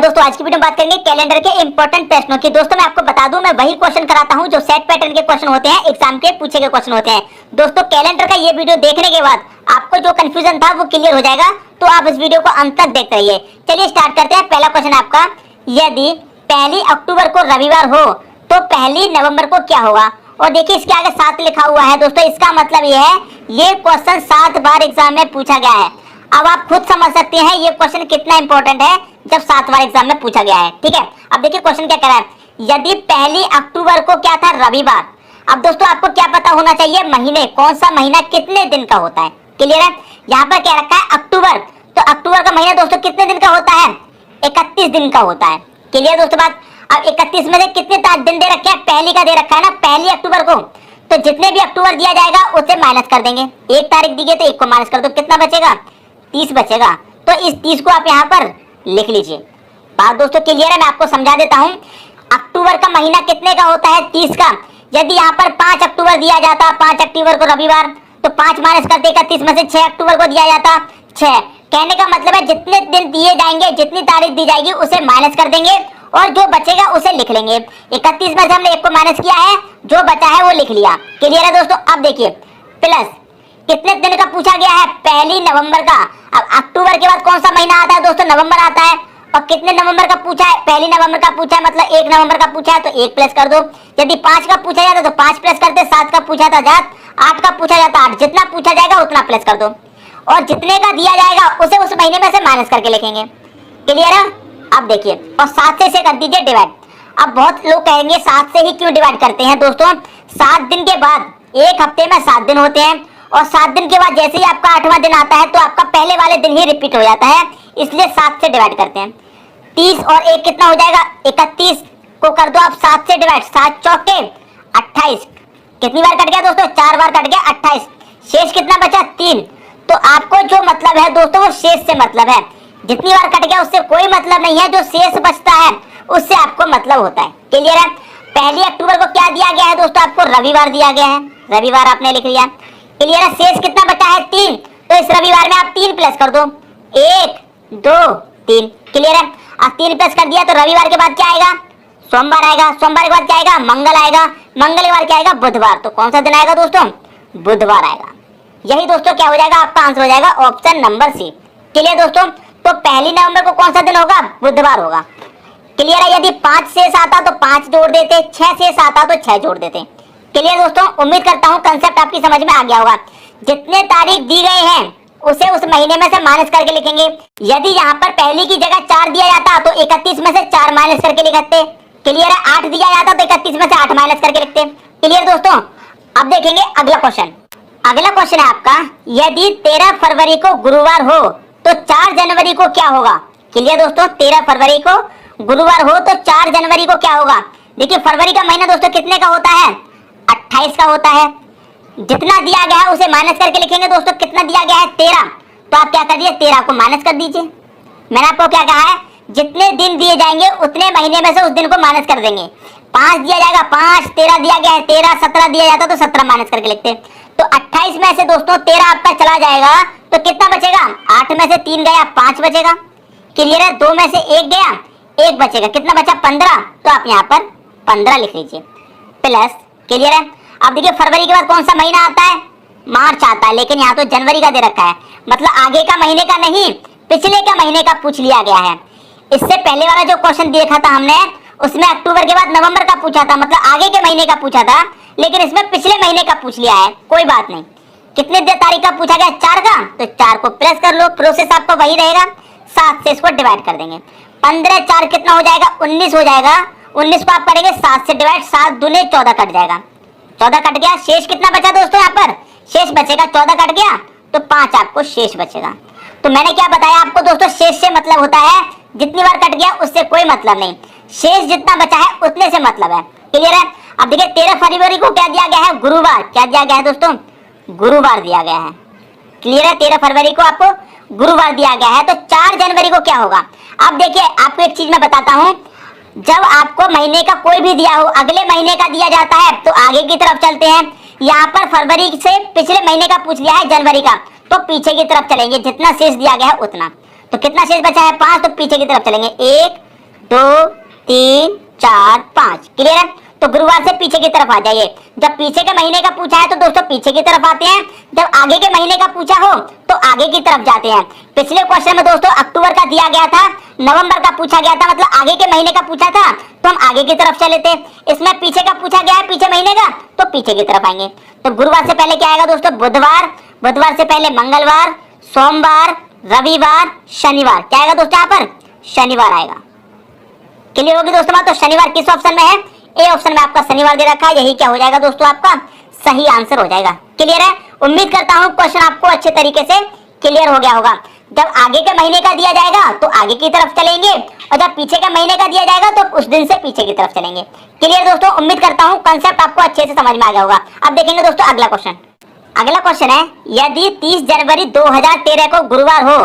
दोस्तों आज की वीडियो में बात करेंगे कैलेंडर के इंपॉर्टेंट प्रश्नों की। दोस्तों मैं आपको बता दूं, मैं वही क्वेश्चन कराता हूं जो सेट पैटर्न के क्वेश्चन होते हैं, एग्जाम के पूछे गए क्वेश्चन होते हैं। दोस्तों कैलेंडर का ये वीडियो देखने के बाद आपको जो कंफ्यूजन था वो क्लियर हो जाएगा, तो आप इस वीडियो को अंत तक देखते रहिए। चलिए स्टार्ट करते हैं। पहला क्वेश्चन आपका, यदि 1 अक्टूबर को रविवार हो तो 1 नवंबर को क्या होगा? और देखिए इसके आगे 7 लिखा हुआ है। दोस्तों इसका मतलब ये है, ये क्वेश्चन 7 बार एग्जाम में पूछा गया है। अब आप खुद समझ सकते हैं ये क्वेश्चन कितना इंपॉर्टेंट है जब 7 बार एग्जाम में पूछा गया है। ठीक है, अब देखिए क्वेश्चन क्या कह रहा है, यदि 1 अक्टूबर को क्या था, रविवार। अब दोस्तों आपको क्या पता होना चाहिए, महीने, कौन सा महीना कितने दिन का होता है। क्लियर है? यहाँ पर क्या रखा है, अक्टूबर। तो अक्टूबर का महीना दोस्तों कितने दिन का होता है? 31 दिन का होता है। क्लियर दोस्तों बात? अब 31 में से कितने दिन दे रखे हैं? पहली का दे रखा है ना, 1 अक्टूबर को। तो जितने भी अक्टूबर दिया जाएगा उसे माइनस कर देंगे। 1 तारीख दी गई तो 1 को माइनस कर दो, कितना बचेगा? 30 बचेगा। तो इस 30 को आप यहाँ पर लिख लीजिए। बात दोस्तों क्लियर है? मैं आपको समझा देता हूँ। अक्टूबर का महीना कितने का होता है? 30 का। यदि यहाँ पर 5 अक्टूबर दिया जाता, 5 अक्टूबर को रविवार, तो 5 माइनस कर देगा 30 में से 6 अक्टूबर को दिया जाता 6। कहने का मतलब है जितने दिन दिए जाएंगे, जितनी तारीख दी जाएगी उसे माइनस कर देंगे और जो बचेगा उसे लिख लेंगे। 31 में से हमने 1 को माइनस किया है, जो बचा है वो लिख लिया। क्लियर है दोस्तों? अब देखिए प्लस कितने दिन का पूछा गया है? 1 नवंबर का। अब अक्टूबर के बाद कौन सा महीना आता है दोस्तों? नवंबर आता है। और कितने नवंबर का पूछा है? 1 नवंबर का पूछा है, मतलब 1 नवंबर का पूछा है तो 1 प्लस कर दो। यदि 5 का पूछा जाता तो 5 प्लस करते, 7 का पूछा था 7, 8 का पूछा जाता 8। जितना पूछा जाएगा उतना प्लस कर दो और जितने का दिया जाएगा उसे उस महीने में से माइनस करके लिखेंगे। क्लियर है? अब देखिए, और 7 से इसे कर दीजिए डिवाइड। अब बहुत लोग कहेंगे 7 से ही क्यों डिवाइड करते हैं? दोस्तों 7 दिन के बाद, एक हफ्ते में 7 दिन होते हैं और 7 दिन के बाद जैसे ही आपका 8वां दिन आता है तो आपका पहले वाले दिन ही रिपीट हो जाता है, इसलिए 7 से डिवाइड करते हैं। 30 और 1 कितना हो जाएगा? 31 को कर दो आप 7 से डिवाइड, 7 चौके 28। कितनी बार कट गया दोस्तों? 4 बार कट गया, 28। शेष कितना बचा? 3। तो आपको जो मतलब है दोस्तों वो शेष से मतलब है। जितनी बार कट गया उससे कोई मतलब नहीं है, जो शेष बचता है उससे आपको मतलब होता है। क्लियर है? 1 अक्टूबर को क्या दिया गया है दोस्तों? आपको रविवार दिया गया है, रविवार आपने लिख लिया। क्लियर है? शेष कितना बचा है? 3। तो इस रविवार में आप 3 प्लस कर दो, 1 2 3। क्लियर है? अब 3 प्लस कर दिया तो रविवार के बाद क्या आएगा? सोमवार आएगा। सोमवार के बाद क्या आएगा? मंगल आएगा। मंगल के बाद क्या आएगा? बुधवार। तो कौन सा दिन आएगा दोस्तों? बुधवार आएगा। यही दोस्तों क्या हो जाएगा? आपका आंसर हो जाएगा ऑप्शन नंबर सी। क्लियर दोस्तों? तो 1 नवंबर को कौन सा दिन होगा? बुधवार होगा। क्लियर है? यदि 5 शेष आता तो 5 जोड़ देते, 6 शेष आता तो 6 जोड़ देते। क्लियर दोस्तों? उम्मीद करता हूं कंसेप्ट आपकी समझ में आ गया होगा। जितने तारीख दी गए हैं उसे उस महीने में से माइनस करके लिखेंगे। यदि यहाँ पर पहली की जगह 4 दिया जाता तो 31 में से 4 माइनस करके लिखते। क्लियर है? 8 दिया जाता तो 31 में से 8 माइनस करके लिखते। क्लियर दोस्तों? अब देखेंगे अगला क्वेश्चन। अगला क्वेश्चन है आपका, यदि 13 फरवरी को गुरुवार हो तो 4 जनवरी को क्या होगा? क्लियर दोस्तों? 13 फरवरी को गुरुवार हो तो 4 जनवरी को क्या होगा? देखिए फरवरी का महीना दोस्तों कितने का होता है? 28 का होता है। जितना दिया गया है उसे माइनस करके लिखेंगे दोस्तों। कितना दिया गया है? 13। तो आप क्या कर दिए? 13 को माइनस कर दीजिए। मैंने आपको क्या कहा है? जितने दिन दिए जाएंगे उतने महीने में से उस दिन को माइनस कर देंगे। 5 दिया जाएगा 5, 13 दिया गया है 13, 17 दिया जाता तो 17 माइनस करके लिखते। तो 28 में से दोस्तों 13 आपका चला जाएगा तो कितना बचेगा? 8 में से 3 गया, 5 बचेगा। क्लियर है? 2 में से 1 गया, 1 बचेगा। कितना बचा? 15। तो आप यहाँ पर 15 लिख लीजिए प्लस। क्लियर है? अब देखिए फरवरी के बाद कौन सा महीना आता है? मार्च आता है, लेकिन यहाँ तो जनवरी का दे रखा है, मतलब आगे का महीने का नहीं, पिछले का महीने का पूछ लिया गया है। इससे पहले वाला जो क्वेश्चन देखा था हमने उसमें अक्टूबर के बाद नवंबर का पूछा था, मतलब आगे के महीने का पूछा था, लेकिन इसमें पिछले महीने का पूछ लिया है। कोई बात नहीं। कितने तारीख का पूछा गया? 4 का। तो 4 को प्लस कर लो, प्रोसेस आपका वही रहेगा। 7 से इसको डिवाइड कर देंगे। 15 4 कितना हो जाएगा? 19 हो जाएगा। 19 को आप करेंगे 7 से डिवाइड, 7 दूने 14 कट जाएगा। 14 कट गया। शेष कितना बचा दोस्तों? यहाँ पर शेष बचेगा, 14 कट गया तो 5 आपको शेष बचेगा। तो मैंने क्या बताया आपको दोस्तों? शेष से मतलब होता है जितनी बार कट गया उससे कोई मतलब नहीं, शेष जितना बचा है उतने से मतलब है। क्लियर है? अब देखिए 13 फरवरी को क्या दिया गया है? गुरुवार। क्या दिया गया है दोस्तों? गुरुवार दिया गया है। क्लियर है? 13 फरवरी को आपको गुरुवार दिया गया है। तो 4 जनवरी को क्या होगा? अब देखिए आपको एक चीज मैं बताता हूँ, जब आपको महीने का कोई भी दिया हो, अगले महीने का दिया जाता है तो आगे की तरफ चलते हैं। यहाँ पर फरवरी से पिछले महीने का पूछ लिया है, जनवरी का, तो पीछे की तरफ चलेंगे, जितना शेष दिया गया है उतना। तो कितना शेष बचा है? 5। तो पीछे की तरफ चलेंगे, 1 2 3 4 5। क्लियर है? तो गुरुवार से पीछे की तरफ आ जाइए। जब पीछे के महीने का पूछा है तो दोस्तों पीछे की तरफ आते हैं, जब आगे के महीने का पूछा हो तो आगे की तरफ जाते हैं। पिछले क्वेश्चन में दोस्तों अक्टूबर का दिया गया था, नवंबर का पूछा गया था, मतलब आगे के महीने का पूछा था तो हम आगे की तरफ चले थे। इसमें पीछे का पूछा गया है, पीछे महीने का, तो पीछे की तरफ आएंगे। तो गुरुवार से पहले क्या आएगा दोस्तों? बुधवार, बुधवार से पहले मंगलवार, सोमवार, रविवार, शनिवार। क्या आएगा दोस्तों? यहाँ पर शनिवार आएगा। क्लियर होगी दोस्तों बात? तो शनिवार किस ऑप्शन में है? ए ऑप्शन में आपका शनिवार दे रखा है। यही क्या हो जाएगा दोस्तों? आपका सही आंसर हो जाएगा। क्लियर है? उम्मीद करता हूँ क्वेश्चन आपको अच्छे तरीके से क्लियर हो गया होगा। जब आगे के महीने का दिया जाएगा तो आगे की तरफ चलेंगे, और जब पीछे के महीने का दिया जाएगा तो उस दिन से पीछे की तरफ चलेंगे। क्लियर दोस्तों? उम्मीद करता हूँ कंसेप्ट आपको अच्छे से समझ में आ गया होगा। अब देखेंगे दोस्तों अगला क्वेश्चन। अगला क्वेश्चन है, यदि 30 जनवरी 2013 को गुरुवार हो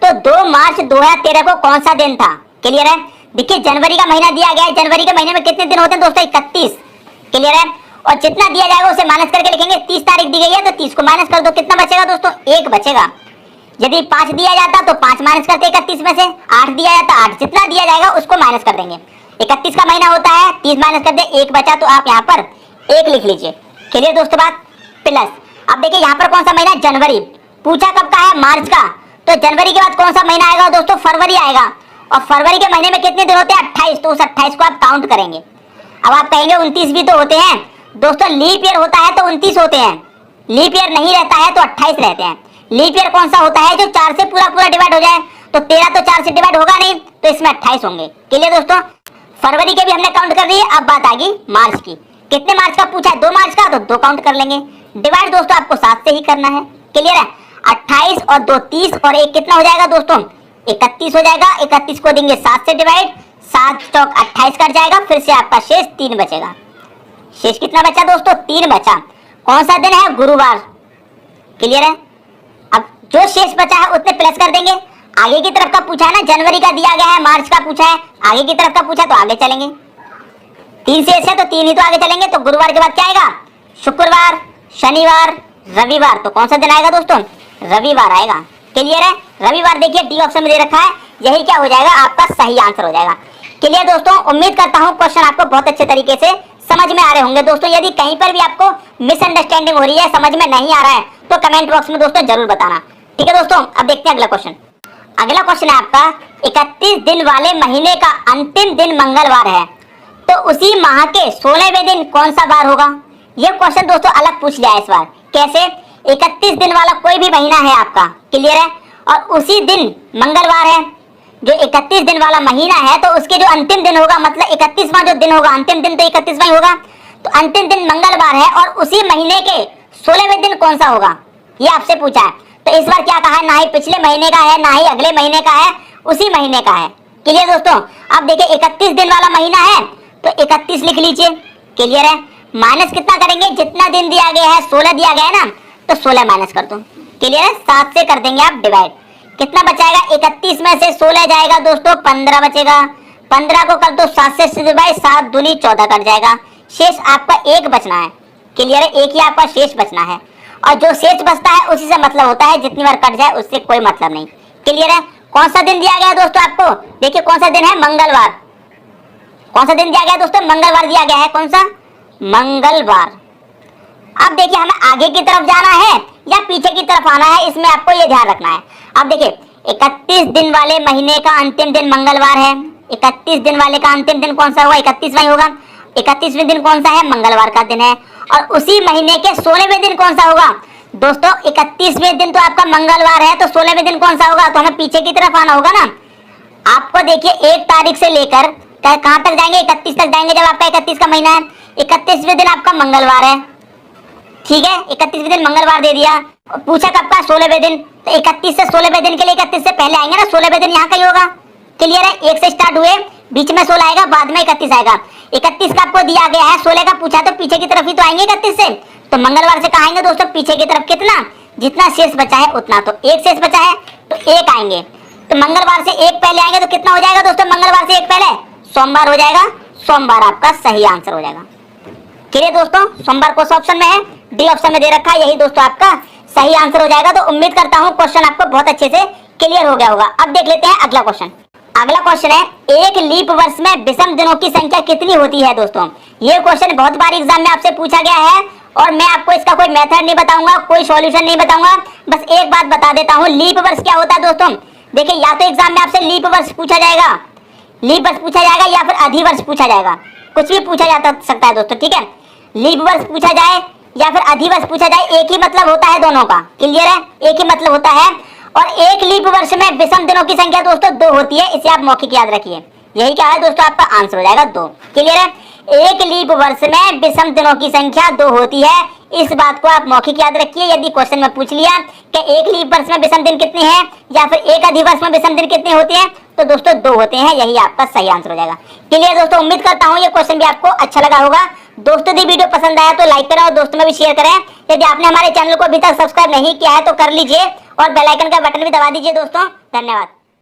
तो 2 मार्च 2013 को कौन सा दिन था? क्लियर है? देखिए जनवरी का महीना दिया गया है, जनवरी के महीने में कितने दिन होते हैं दोस्तों? 31। क्लियर है? और जितना दिया जाएगा उसे माइनस करके लिखेंगे। 30 तारीख दी गई है तो 30 को माइनस कर दो, कितना बचेगा दोस्तों? 1 बचेगा। यदि 5 दिया जाता तो 5 माइनस करते 31 में से, 8 दिया जाता 8, जितना दिया जाएगा उसको माइनस कर देंगे। 31 का महीना होता है, 30 माइनस कर दे, 1 बचा, तो आप यहाँ पर 1 लिख लीजिए। क्लियर दोस्तों बात? प्लस अब देखिए यहाँ पर कौन सा महीना? जनवरी। पूछा कब का है? मार्च का। तो जनवरी के बाद कौन सा महीना आएगा दोस्तों? फरवरी आएगा। और फरवरी के महीने में कितने दिन होते हैं? 28। तो उस 28 को आप काउंट करेंगे। अब आप कहेंगे 29 भी तो होते हैं दोस्तों। लीप ईयर होता है तो 29 होते हैं, लीप ईयर नहीं रहता है तो 28 रहते हैं। लीप ईयर कौन सा होता है? जो 4 से पूरा पूरा डिवाइड हो जाए। तो 13 तो 4 से डिवाइड होगा नहीं, तो इसमें 28 होंगे। क्लियर दोस्तों? फरवरी के भी हमने काउंट कर दिए। अब बात आ गई मार्च की। कितने मार्च का पूछा है? 2 मार्च का, तो 2 काउंट कर लेंगे। डिवाइड दोस्तों आपको 7 से ही करना है। क्लियर है? 28 और 2 30 और 1 कितना हो जाएगा दोस्तों? 31 हो जाएगा। 31 को देंगे 7 से डिवाइड, 7 चौक 28 कट जाएगा। फिर से आपका शेष 3 बचेगा। शेष कितना बचा दोस्तों? 3 बचा। कौन सा दिन है? गुरुवार। क्लियर है? अब जो शेष बचा है उतने प्लस कर देंगे। आगे की तरफ का पूछा है ना, जनवरी का दिया गया है, मार्च का पूछा है, आगे की तरफ का पूछा तो आगे चलेंगे। 3 शेष है तो 3 ही तो आगे चलेंगे। तो गुरुवार के बाद क्या आएगा? शुक्रवार, शनिवार, रविवार। तो कौन सा दिन आएगा दोस्तों? रविवार आएगा। क्लियर है? रविवार देखिए डी ऑप्शन में दे रखा है। यही क्या हो जाएगा? आपका सही आंसर हो जाएगा। क्लियर दोस्तों? उम्मीद करता हूँ क्वेश्चन आपको बहुत अच्छे तरीके से समझ में आ रहे होंगे। दोस्तों यदि कहीं पर भी आपको मिसअंडरस्टैंडिंग हो रही है, समझ में नहीं आ रहा है, तो कमेंट बॉक्स में दोस्तों जरूर बताना। ठीक है दोस्तों? अब देखते हैं अगला क्वेश्चन। अगला क्वेश्चन है आपका, 31 दिन वाले महीने का अंतिम दिन मंगलवार है तो उसी माह के 16वें दिन कौन सा बार होगा? ये क्वेश्चन दोस्तों अलग पूछ लिया है इस बार। कैसे? 31 दिन वाला कोई भी महीना है आपका। क्लियर है? और उसी दिन मंगलवार है। जो 31 दिन वाला महीना है तो उसके जो अंतिम दिन होगा, मतलब 31वां जो दिन होगा, अंतिम दिन तो 31वां ही होगा, तो अंतिम दिन मंगलवार है। और उसी महीने के 16वें दिन कौन सा होगा, ये आपसे पूछा है। तो इस बार क्या कहा है? ना ही पिछले महीने का है, ना ही अगले महीने का है, उसी महीने का है। क्लियर दोस्तों? अब देखिए 31 दिन वाला महीना है तो 31 लिख लीजिए। क्लियर है? माइनस कितना करेंगे? जितना दिन दिया गया है, 16 दिया गया है ना, तो 16 माइनस कर दो। क्लियर है? 7 से कर देंगे आप डिवाइड। कितना बचाएगा? 31 में से 16 जाएगा दोस्तों, 15 बचेगा। 15 को कर दो 7 से डिवाइड, 7 दूनी 14 कट जाएगा। शेष आपका 1 बचना है। क्लियर है? 1 ही आपका शेष बचना है। और जो शेष बचता है उसी से मतलब होता है, जितनी बार कट जाए उससे कोई मतलब नहीं। क्लियर है? कौन सा दिन दिया गया दोस्तों आपको? देखिए कौन सा दिन है? मंगलवार। कौन सा दिन दिया गया दोस्तों? मंगलवार दिया गया है। कौन सा? मंगलवार। अब देखिए हमें आगे की तरफ जाना है या पीछे की तरफ आना है, इसमें आपको ये ध्यान रखना है। अब देखिए 31 दिन वाले महीने का अंतिम दिन मंगलवार है। 31 दिन वाले का अंतिम दिन कौन सा होगा? 31वां ही होगा। 31वें दिन कौन सा है? मंगलवार का दिन है। और उसी महीने के 16वें दिन कौन सा होगा दोस्तों? 31वें दिन तो आपका मंगलवार है, तो 16वें दिन कौन सा होगा? तो हमें पीछे की तरफ आना होगा ना। आपको देखिए 1 तारीख से लेकर कहां तक जाएंगे? 31 तक जाएंगे। जब आपका 31 का महीना है, 31वें दिन आपका मंगलवार है। ठीक है? 31वें दिन मंगलवार दे दिया। पूछा कब का? 16वें दिन। तो 31 से 16वें दिन के लिए 31 से पहले आएंगे ना, 16वें दिन यहाँ का ही होगा। क्लियर है? 1 से स्टार्ट हुए, बीच में 16 आएगा, बाद में 31 आएगा। 31 का आपको दिया गया है, 16 का पूछा तो पीछे की तरफ ही तो आएंगे 31 से। तो मंगलवार से कहाँ आएंगे दोस्तों? पीछे की तरफ। कितना? जितना शेष बचा है उतना। तो 1 शेष बचा है तो 1 आएंगे। तो मंगलवार से 1 पहले आएंगे तो कितना हो जाएगा दोस्तों? मंगलवार से 1 पहले सोमवार हो जाएगा। सोमवार आपका सही आंसर हो जाएगा। क्लियर दोस्तों? सोमवार कौन सा ऑप्शन में है? डी ऑप्शन में दे रखा है। यही दोस्तों आपका सही आंसर हो जाएगा। तो उम्मीद करता हूँ क्वेश्चन आपको बहुत अच्छे से क्लियर हो गया होगा। अब देख लेते हैं अगला क्वेश्चन। अगला क्वेश्चन है, एक लीप वर्ष में विषम दिनों की संख्या कितनी होती है दोस्तों। ये क्वेश्चन बहुत बार एग्जाम में आपसे पूछा गया है और मैं आपको इसका कोई मेथड नहीं बताऊंगा, कोई सॉल्यूशन नहीं बताऊंगा, बस एक बात बता देता हूं, लीप वर्ष क्या होता है दोस्तों। देखिए, या तो एग्जाम में आपसे लीप वर्ष पूछा जाएगा, लीप वर्ष पूछा जाएगा, या फिर अधिवर्ष पूछा जाएगा, कुछ भी पूछा जा सकता है दोस्तों, ठीक है। लीप वर्ष पूछा जाए या फिर अधिवर्ष पूछा जाए, एक ही मतलब होता है दोनों का, क्लियर है, एक ही मतलब होता है। और एक लीप वर्ष में विषम दिनों की संख्या दोस्तों 2 होती है, इसे आप मौखिक याद रखिए। यही क्या है दोस्तों, आपका आंसर हो जाएगा 2, क्लियर है। एक लीप वर्ष में विषम दिनों की संख्या 2 होती है, इस बात को आप मौखिक याद रखिए। यदि क्वेश्चन में पूछ लिया कि एक लीप वर्ष में विषम दिन कितने हैं या फिर एक अधिवर्ष में विषम दिन कितने होते हैं, तो दोस्तों 2 होते हैं, यही आपका सही आंसर हो जाएगा। क्लियर दोस्तों, उम्मीद करता हूँ ये क्वेश्चन भी आपको अच्छा लगा होगा। दोस्तों यदि वीडियो पसंद आया तो लाइक करें और दोस्तों में भी शेयर करें। यदि आपने हमारे चैनल को अभी तक सब्सक्राइब नहीं किया है तो कर लीजिए और बेल आइकन का बटन भी दबा दीजिए दोस्तों। धन्यवाद।